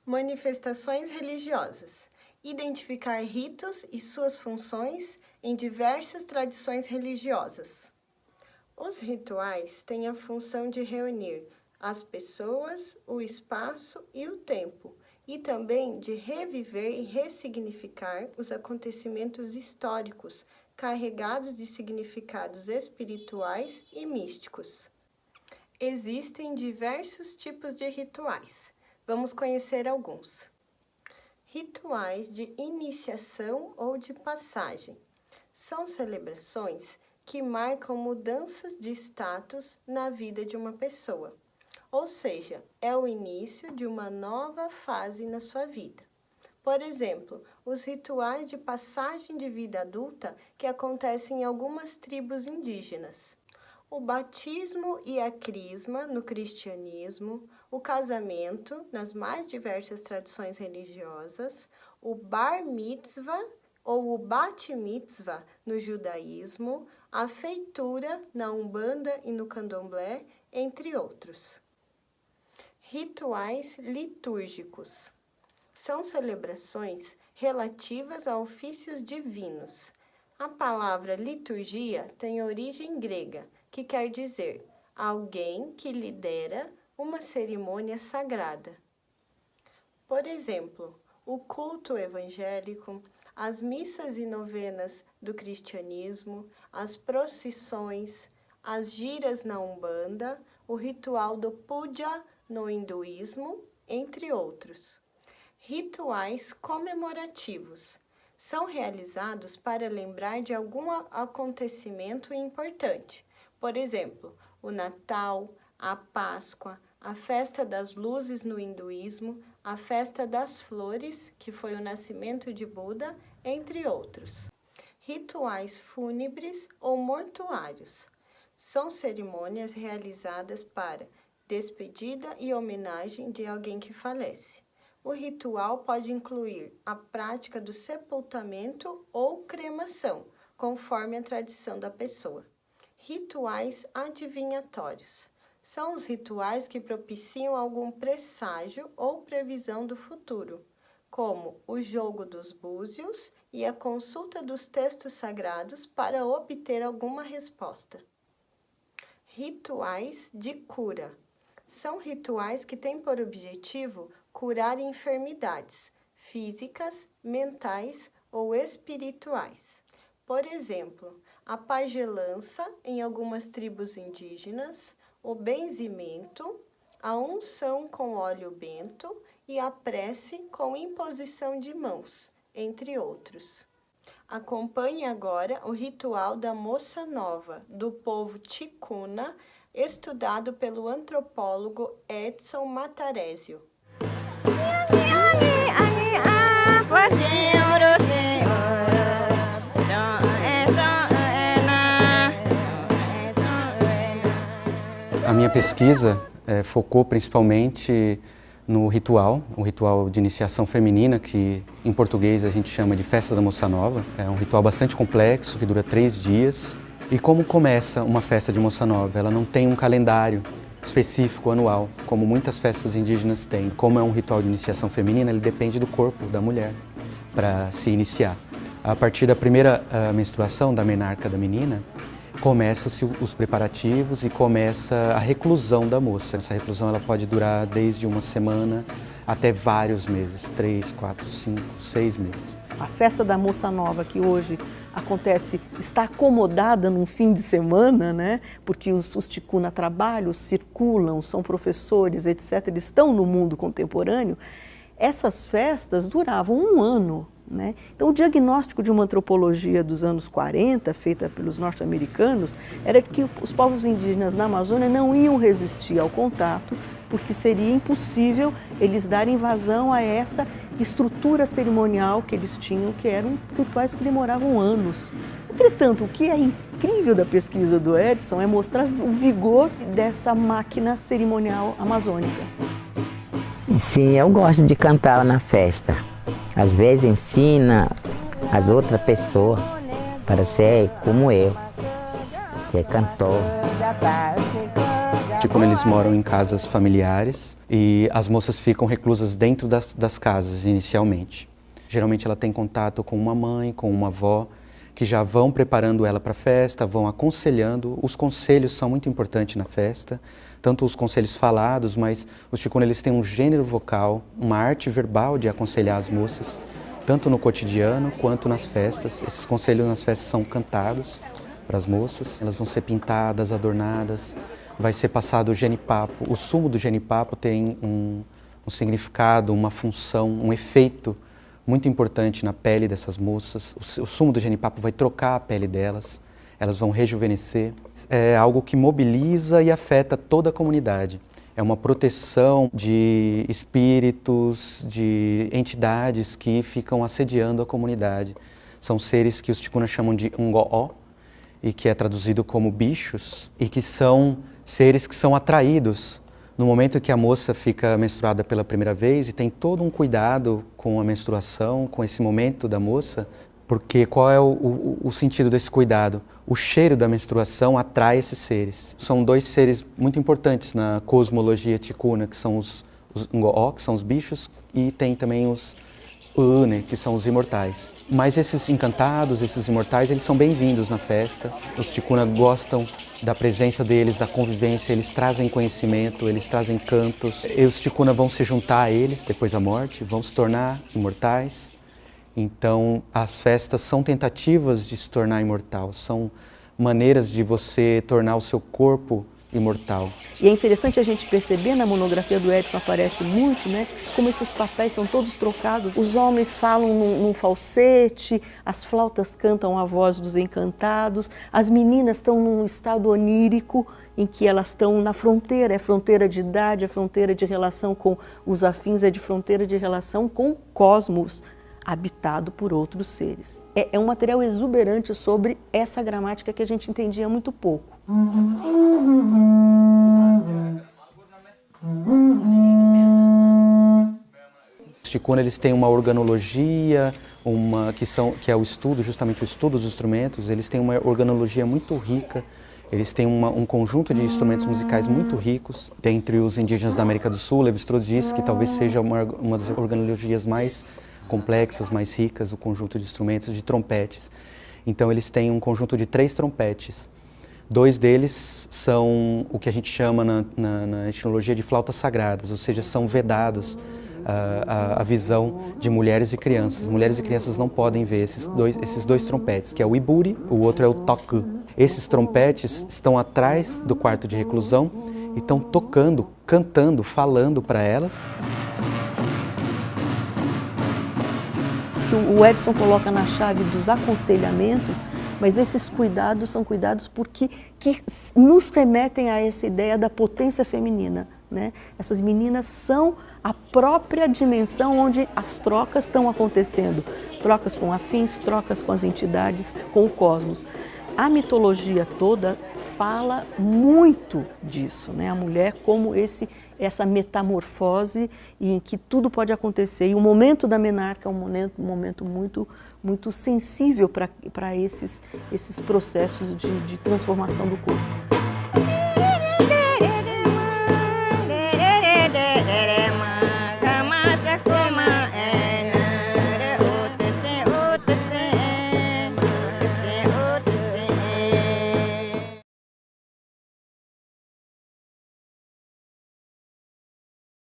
Manifestações religiosas. Identificar ritos e suas funções em diversas tradições religiosas. Os rituais têm a função de reunir as pessoas, o espaço e o tempo, e também de reviver e ressignificar os acontecimentos históricos carregados de significados espirituais e místicos. Existem diversos tipos de rituais. Vamos conhecer alguns. Rituais de iniciação ou de passagem. São celebrações que marcam mudanças de status na vida de uma pessoa. Ou seja, é o início de uma nova fase na sua vida. Por exemplo, os rituais de passagem de vida adulta que acontecem em algumas tribos indígenas. O batismo e a crisma no cristianismo, o casamento nas mais diversas tradições religiosas, o bar mitzvah ou o bat mitzvah no judaísmo, a feitura na Umbanda e no Candomblé, entre outros. Rituais litúrgicos. São celebrações relativas a ofícios divinos. A palavra liturgia tem origem grega, que quer dizer alguém que lidera uma cerimônia sagrada. Por exemplo, o culto evangélico, as missas e novenas do cristianismo, as procissões, as giras na Umbanda, o ritual do puja no hinduísmo, entre outros. Rituais comemorativos. São realizados para lembrar de algum acontecimento importante. Por exemplo, o Natal, a Páscoa, a Festa das Luzes no hinduísmo, a Festa das Flores, que foi o nascimento de Buda, entre outros. Rituais fúnebres ou mortuários. São cerimônias realizadas para despedida e homenagem de alguém que falece. O ritual pode incluir a prática do sepultamento ou cremação, conforme a tradição da pessoa. Rituais adivinhatórios. São os rituais que propiciam algum presságio ou previsão do futuro, como o jogo dos búzios e a consulta dos textos sagrados para obter alguma resposta. Rituais de cura. São rituais que têm por objetivo curar enfermidades físicas, mentais ou espirituais. Por exemplo, a pagelança em algumas tribos indígenas, o benzimento, a unção com óleo bento e a prece com imposição de mãos, entre outros. Acompanhe agora o ritual da Moça Nova, do povo Ticuna, estudado pelo antropólogo Edson Matarézio. A minha pesquisa focou principalmente no ritual, um ritual de iniciação feminina, que em português a gente chama de Festa da Moça Nova. É um ritual bastante complexo, que dura 3 dias. E como começa uma festa de Moça Nova? Ela não tem um calendário específico, anual, como muitas festas indígenas têm. Como é um ritual de iniciação feminina, ele depende do corpo da mulher para se iniciar. A partir da primeira menstruação da menarca da menina, começa-se os preparativos e começa a reclusão da moça. Essa reclusão ela pode durar desde uma semana até vários meses, 3, 4, 5, 6 meses. A festa da Moça Nova, que hoje acontece, está acomodada num fim de semana, né? Porque os ticuna trabalham, circulam, são professores, etc. Eles estão no mundo contemporâneo. Essas festas duravam 1 ano. Né? Então, o diagnóstico de uma antropologia dos anos 40, feita pelos norte-americanos, era que os povos indígenas na Amazônia não iam resistir ao contato, porque seria impossível eles darem vazão a essa estrutura cerimonial que eles tinham, que eram rituais que demoravam anos. Entretanto, o que é incrível da pesquisa do Edson é mostrar o vigor dessa máquina cerimonial amazônica. Sim, eu gosto de cantar na festa. Às vezes ensina as outras pessoas para ser como eu, ser cantor. ticuna eles moram em casas familiares e as moças ficam reclusas dentro das casas inicialmente. Geralmente ela tem contato com uma mãe, com uma avó, que já vão preparando ela para a festa, vão aconselhando. Os conselhos são muito importantes na festa, tanto os conselhos falados, mas os ticuna eles têm um gênero vocal, uma arte verbal de aconselhar as moças, tanto no cotidiano quanto nas festas. Esses conselhos nas festas são cantados para as moças, elas vão ser pintadas, adornadas, vai ser passado o genipapo. O sumo do genipapo tem um significado, uma função, um efeito muito importante na pele dessas moças. O sumo do genipapo vai trocar a pele delas, elas vão rejuvenescer. É algo que mobiliza e afeta toda a comunidade. É uma proteção de espíritos, de entidades que ficam assediando a comunidade. São seres que os ticunas chamam de ngo'o, e que é traduzido como bichos, e que são seres que são atraídos no momento que a moça fica menstruada pela primeira vez, e tem todo um cuidado com a menstruação, com esse momento da moça, porque qual é o sentido desse cuidado? O cheiro da menstruação atrai esses seres. São dois seres muito importantes na cosmologia ticuna, que são os ngo'o, que são os bichos, e tem também os uune, que são os imortais. Mas esses encantados, esses imortais, eles são bem-vindos na festa. Os ticuna gostam da presença deles, da convivência, eles trazem conhecimento, eles trazem cantos. E os ticuna vão se juntar a eles depois da morte, vão se tornar imortais. Então, as festas são tentativas de se tornar imortal, são maneiras de você tornar o seu corpo imortal. E é interessante a gente perceber, na monografia do Edson aparece muito, né, como esses papéis são todos trocados. Os homens falam num falsete, as flautas cantam a voz dos encantados, as meninas estão num estado onírico, em que elas estão na fronteira, é fronteira de idade, é fronteira de relação com os afins, é de fronteira de relação com o cosmos, habitado por outros seres. É um material exuberante sobre essa gramática que a gente entendia muito pouco. Os ticuna eles têm uma organologia, que é o estudo, justamente o estudo dos instrumentos. Eles têm uma organologia muito rica, eles têm um conjunto de instrumentos musicais muito ricos. Dentre os indígenas da América do Sul, Levi-Strauss disse que talvez seja uma das organologias mais complexas, mais ricas, o conjunto de instrumentos de trompetes. Então eles têm um conjunto de 3 trompetes. 2 deles são o que a gente chama na etnologia de flautas sagradas, ou seja, são vedados a visão de mulheres e crianças. Mulheres e crianças não podem ver esses dois trompetes, que é o iburi, o outro é o toku. Esses trompetes estão atrás do quarto de reclusão e estão tocando, cantando, falando para elas. Que o Edson coloca na chave dos aconselhamentos, mas esses cuidados são cuidados que nos remetem a essa ideia da potência feminina, né? Essas meninas são a própria dimensão onde as trocas estão acontecendo, trocas com afins, trocas com as entidades, com o cosmos. A mitologia toda fala muito disso, né? A mulher como essa metamorfose em que tudo pode acontecer. E o momento da menarca é um momento muito sensível para esses processos de transformação do corpo.